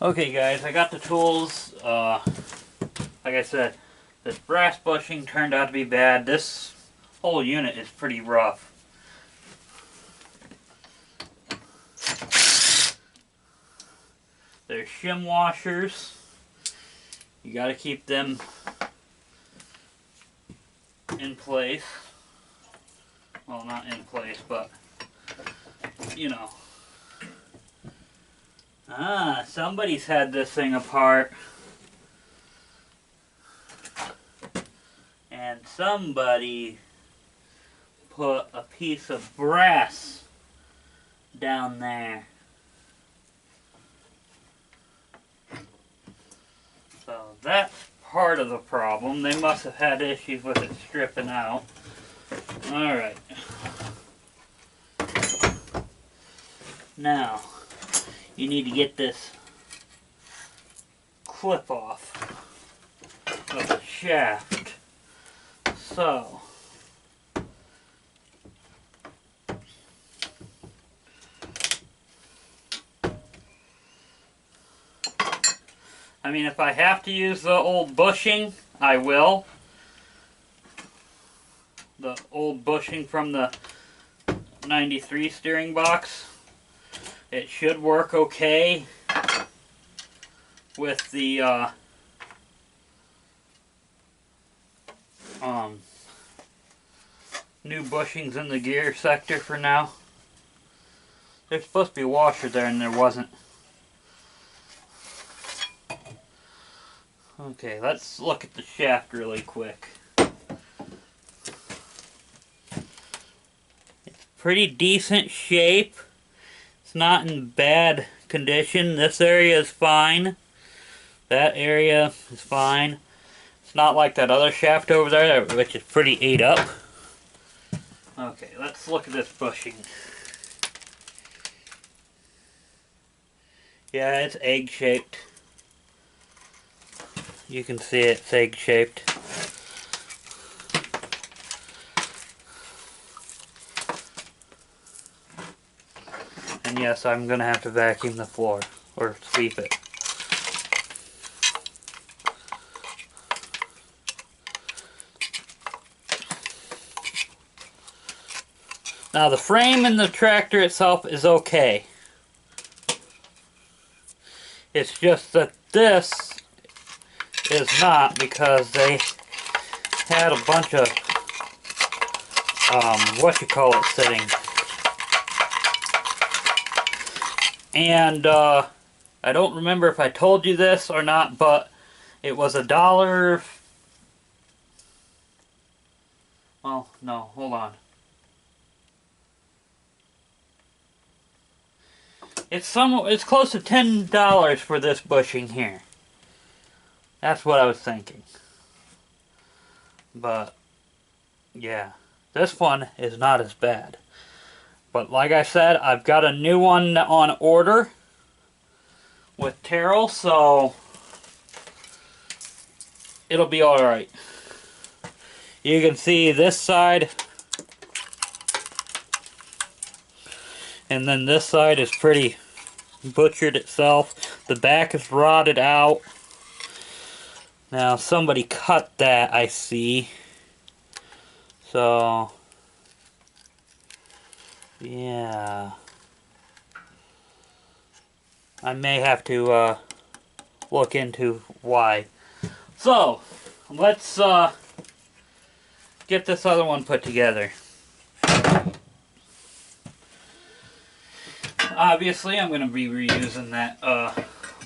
Okay guys, I got the tools. Like I said, this brass bushing turned out to be bad. This whole unit is pretty rough. There's shim washers. You got to keep them in place. Well, not in place, but you know. Somebody's had this thing apart. And somebody put a piece of brass down there. So that's part of the problem. They must have had issues with it stripping out. Alright. Now, you need to get this clip off of the shaft. So, I mean, if I have to use the old bushing, I will. The old bushing from the 93 steering box. It should work okay with the new bushings in the gear sector for now. There's supposed to be a washer there and there wasn't. Okay, let's look at the shaft really quick. It's pretty decent shape. It's not in bad condition. This area is fine. That area is fine. It's not like that other shaft over there, which is pretty ate up. Okay, let's look at this bushing. Yeah, it's egg-shaped. You can see it's egg-shaped. And yes, I'm going to have to vacuum the floor, or sweep it. Now the frame in the tractor itself is okay. It's just that this is not, because they had a bunch of sitting. And I don't remember if I told you this or not, but it was $1. Well, no, hold on. It's close to $10 for this bushing here. That's what I was thinking. But yeah, this one is not as bad. But like I said, I've got a new one on order with Terrell, so it'll be alright. You can see this side, and then this side is pretty butchered itself. The back is rotted out. Now somebody cut that, I see. So yeah, I may have to look into why. So let's get this other one put together. Obviously, I'm going to be reusing that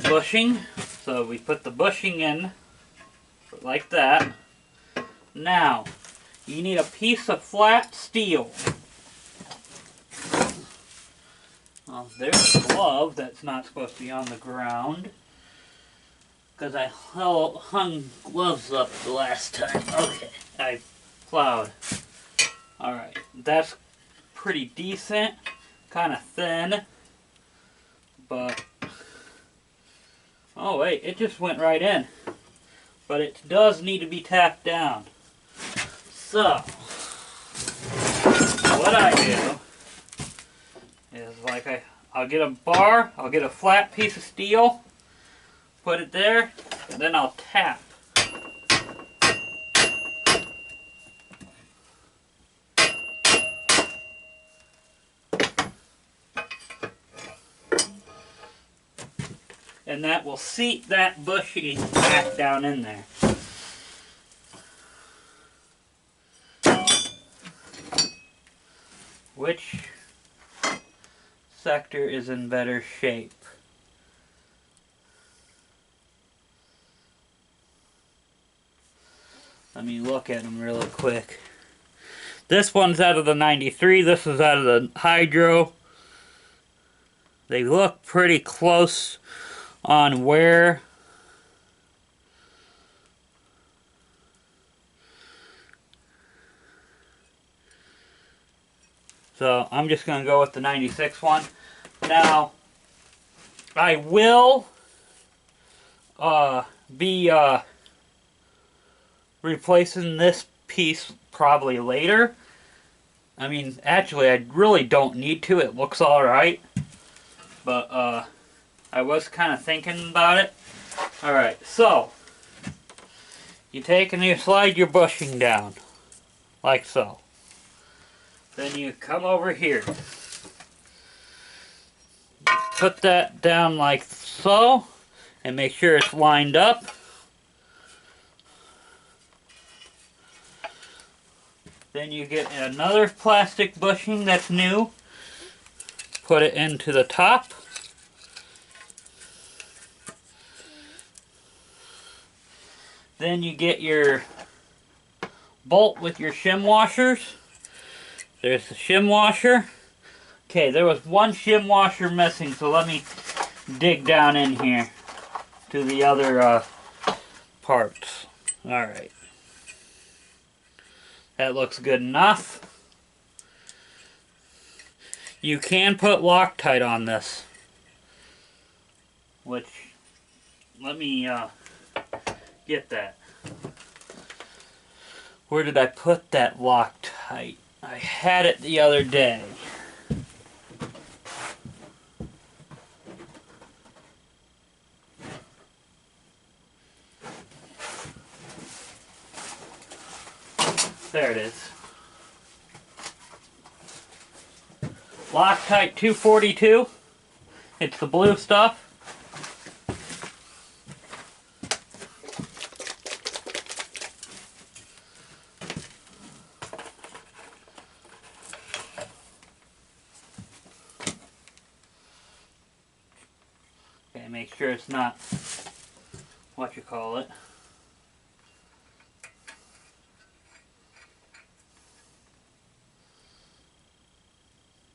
bushing. So we put the bushing in like that. Now, you need a piece of flat steel. Well, there's a glove that's not supposed to be on the ground, because I hung gloves up the last time. Okay, I plowed. Alright, that's pretty decent. Kind of thin. But, oh wait, it just went right in. But it does need to be tapped down. So, what I do is, like, I'll get a bar, I'll get a flat piece of steel, put it there, and then I'll tap. And that will seat that bushing back down in there. Which sector is in better shape? Let me look at them really quick. This one's out of the 93, this is out of the Hydro. They look pretty close on wear. So I'm just going to go with the 96 one. Now, I will be replacing this piece probably later. I mean, actually, I really don't need to. It looks alright. But I was kind of thinking about it. Alright, so you take and you slide your bushing down, like so. Then you come over here. Put that down like so, and make sure it's lined up. Then you get another plastic bushing that's new. Put it into the top. Then you get your bolt with your shim washers. There's the shim washer. Okay, there was one shim washer missing, so let me dig down in here to the other parts. Alright. That looks good enough. You can put Loctite on this. Which, let me get that. Where did I put that Loctite? I had it the other day. There it is. Loctite 242. It's the blue stuff. Okay, make sure it's not what you call it.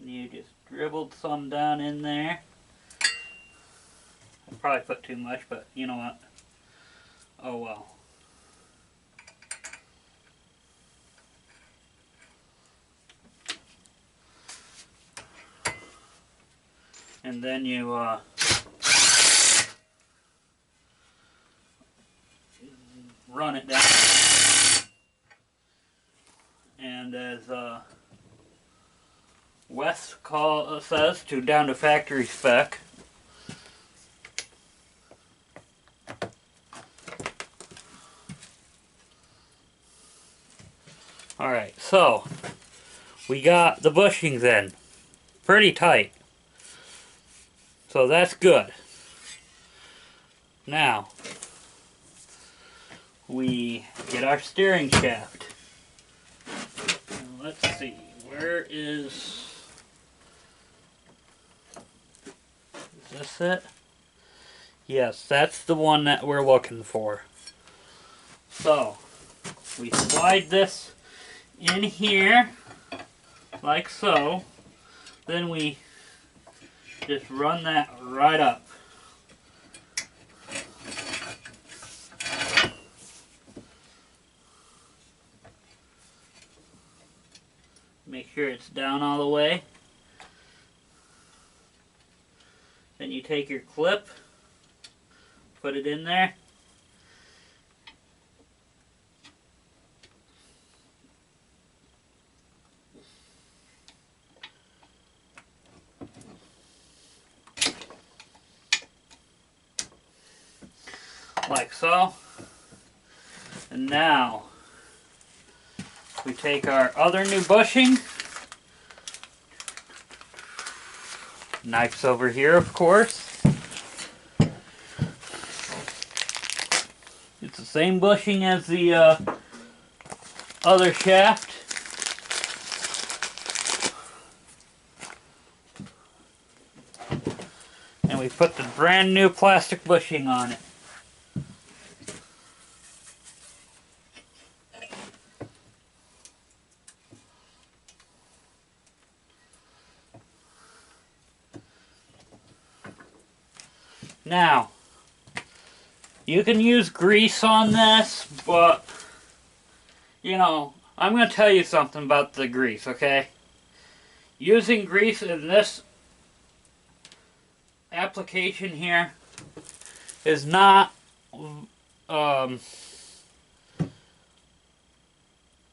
You just dribbled some down in there. I probably put too much, but you know what? Oh well. And then you run it down. And as Wes says, down to factory spec. Alright, so we got the bushings in. Pretty tight. So that's good. Now, we get our steering shaft. Let's see, where is this it? Yes, that's the one that we're looking for. So, we slide this in here, like so. Then we just run that right up. Make sure it's down all the way. Then you take your clip, put it in there. like so. And now we take our other new bushing. Knife's over here, of course. It's the same bushing as the other shaft. And we put the brand new plastic bushing on it. Now, you can use grease on this, but, you know, I'm going to tell you something about the grease, okay? Using grease in this application here is not,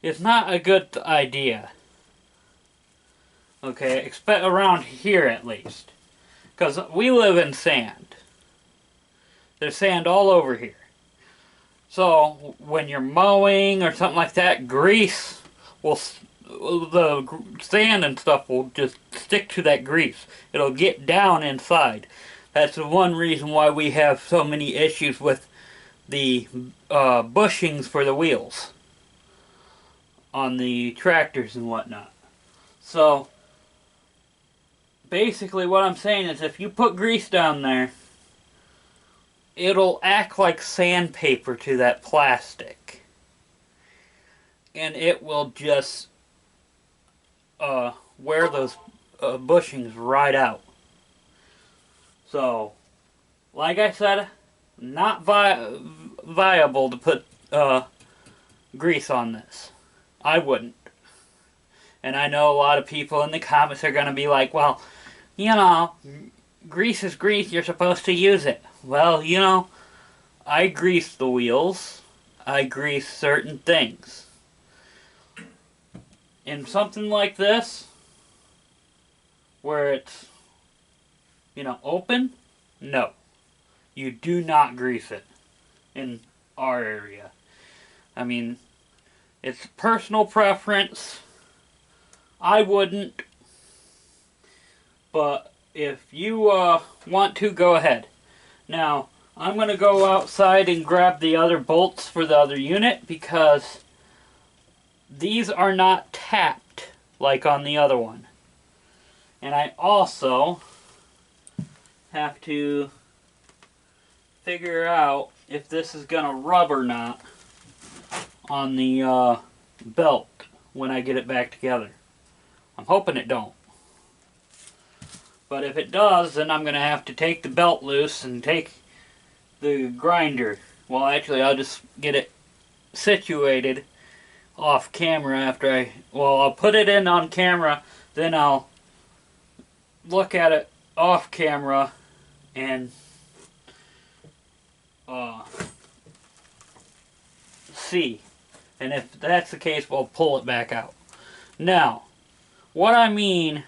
it's not a good idea. Okay, expect around here at least. Because we live in sand. There's sand all over here. So, when you're mowing or something like that, grease will, the sand and stuff will just stick to that grease. It'll get down inside. That's the one reason why we have so many issues with the bushings for the wheels on the tractors and whatnot. So, basically what I'm saying is if you put grease down there, it'll act like sandpaper to that plastic. And it will just wear those bushings right out. So, like I said, not viable to put grease on this. I wouldn't. And I know a lot of people in the comments are going to be like, well, you know, grease is grease, you're supposed to use it. Well, you know, I grease the wheels. I grease certain things. In something like this, where it's, you know, open, no. You do not grease it in our area. I mean, it's personal preference. I wouldn't. But if you want to, go ahead. Now, I'm going to go outside and grab the other bolts for the other unit because these are not tapped like on the other one. And I also have to figure out if this is going to rub or not on the belt when I get it back together. I'm hoping it don't. But if it does, then I'm going to have to take the belt loose and take the grinder. Well, actually, I'll just get it situated off camera after I'll put it in on camera, then I'll look at it off camera and see. And if that's the case, we'll pull it back out. Now, what I mean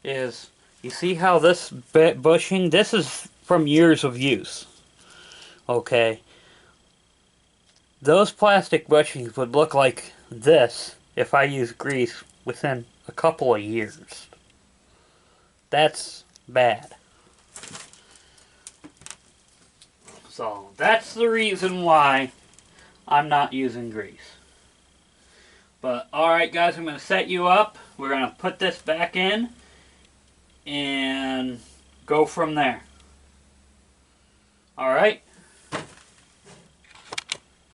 is, you see how this bushing, this is from years of use. Okay. Those plastic bushings would look like this if I used grease within a couple of years. That's bad. So, that's the reason why I'm not using grease. But, alright guys, I'm going to set you up. We're going to put this back in and go from there. Alright?